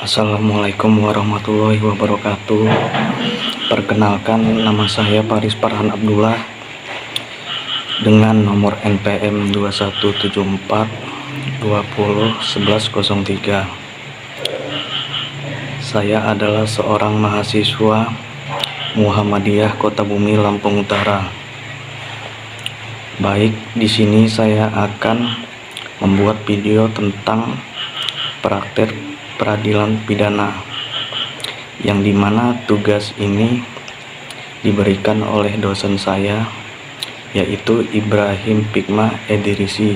Assalamualaikum warahmatullahi wabarakatuh. Perkenalkan, nama saya Paris Farhan Abdullah dengan nomor NPM 2174201103. Saya adalah seorang mahasiswa Muhammadiyah Kota Bumi, Lampung Utara. Baik, di sini saya akan membuat video tentang praktek peradilan pidana, yang dimana tugas ini diberikan oleh dosen saya, yaitu Ibrahim Pikma Edirisi,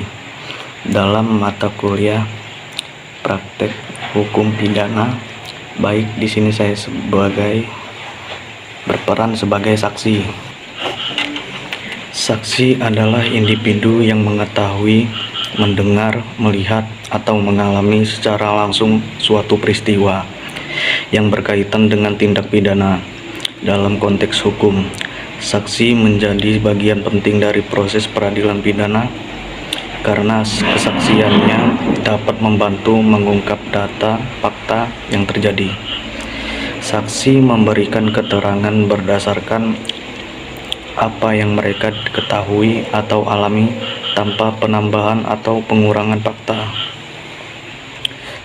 dalam mata kuliah praktek hukum pidana. Baik, di sini saya berperan sebagai saksi. Saksi adalah individu yang mengetahui, mendengar, melihat, atau mengalami secara langsung suatu peristiwa yang berkaitan dengan tindak pidana. Dalam konteks hukum, saksi menjadi bagian penting dari proses peradilan pidana karena kesaksiannya dapat membantu mengungkap data fakta yang terjadi. Saksi memberikan keterangan berdasarkan apa yang mereka ketahui atau alami tanpa penambahan atau pengurangan fakta,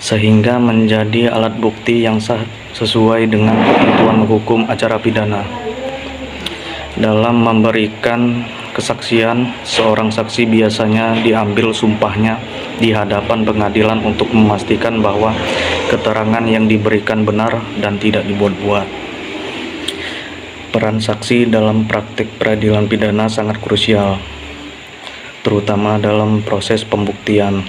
sehingga menjadi alat bukti yang sah sesuai dengan ketentuan hukum acara pidana. Dalam memberikan kesaksian, seorang saksi biasanya diambil sumpahnya di hadapan pengadilan untuk memastikan bahwa keterangan yang diberikan benar dan tidak dibuat-buat. Peran saksi dalam praktik peradilan pidana sangat krusial, terutama dalam proses pembuktian.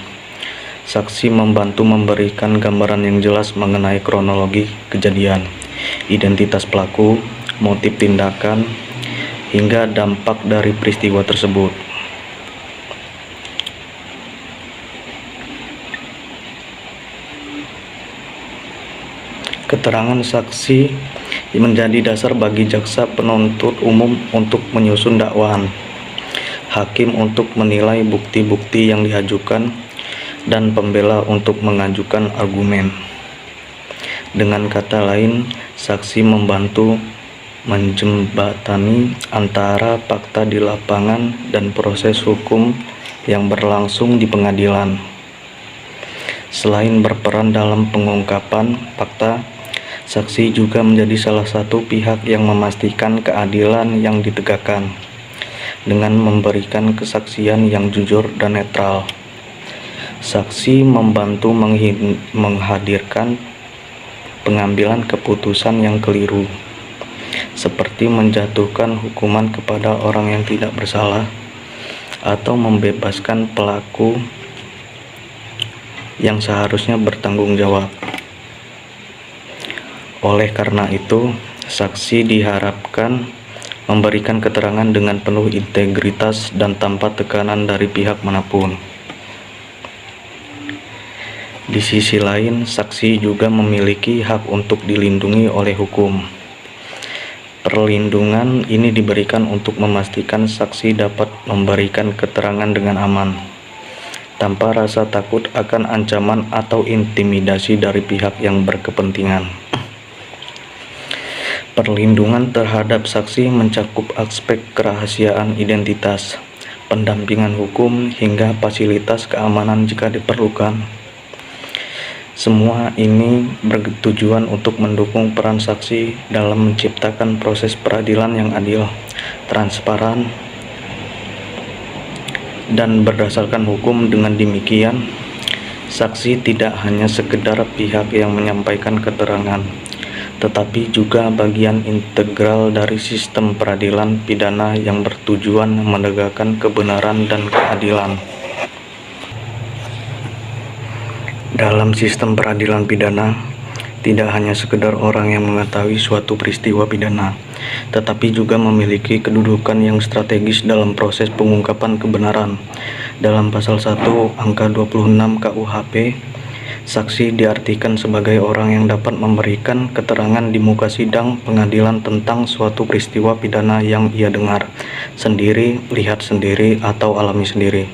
Saksi membantu memberikan gambaran yang jelas mengenai kronologi kejadian, identitas pelaku, motif tindakan, hingga dampak dari peristiwa tersebut. Keterangan saksi menjadi dasar bagi jaksa penuntut umum untuk menyusun dakwaan, hakim untuk menilai bukti-bukti yang diajukan, dan pembela untuk mengajukan argumen. Dengan kata lain, saksi membantu menjembatani antara fakta di lapangan dan proses hukum yang berlangsung di pengadilan. Selain berperan dalam pengungkapan fakta, saksi juga menjadi salah satu pihak yang memastikan keadilan yang ditegakkan dengan memberikan kesaksian yang jujur dan netral. Saksi membantu menghadirkan pengambilan keputusan yang keliru, seperti menjatuhkan hukuman kepada orang yang tidak bersalah atau membebaskan pelaku yang seharusnya bertanggung jawab. Oleh karena itu, saksi diharapkan memberikan keterangan dengan penuh integritas dan tanpa tekanan dari pihak manapun. Di sisi lain, saksi juga memiliki hak untuk dilindungi oleh hukum. Perlindungan ini diberikan untuk memastikan saksi dapat memberikan keterangan dengan aman, tanpa rasa takut akan ancaman atau intimidasi dari pihak yang berkepentingan. Perlindungan terhadap saksi mencakup aspek kerahasiaan identitas, pendampingan hukum, hingga fasilitas keamanan jika diperlukan. Semua ini bertujuan untuk mendukung peran saksi dalam menciptakan proses peradilan yang adil, transparan, dan berdasarkan hukum. Dengan demikian, saksi tidak hanya sekedar pihak yang menyampaikan keterangan, tetapi juga bagian integral dari sistem peradilan pidana yang bertujuan menegakkan kebenaran dan keadilan. Dalam sistem peradilan pidana, tidak hanya sekedar orang yang mengetahui suatu peristiwa pidana, tetapi juga memiliki kedudukan yang strategis dalam proses pengungkapan kebenaran. Dalam pasal 1 angka 26 KUHP, saksi diartikan sebagai orang yang dapat memberikan keterangan di muka sidang pengadilan tentang suatu peristiwa pidana yang ia dengar sendiri, lihat sendiri, atau alami sendiri.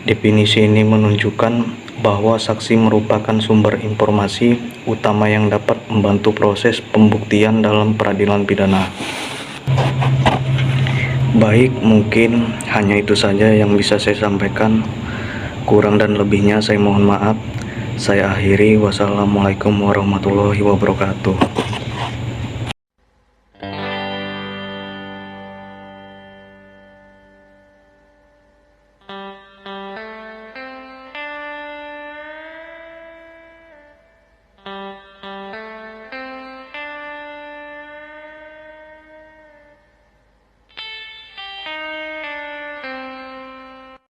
Definisi ini menunjukkan bahwa saksi merupakan sumber informasi utama yang dapat membantu proses pembuktian dalam peradilan pidana. Baik, mungkin hanya itu saja yang bisa saya sampaikan. Kurang dan lebihnya saya mohon maaf. Saya akhiri. Wassalamualaikum warahmatullahi wabarakatuh.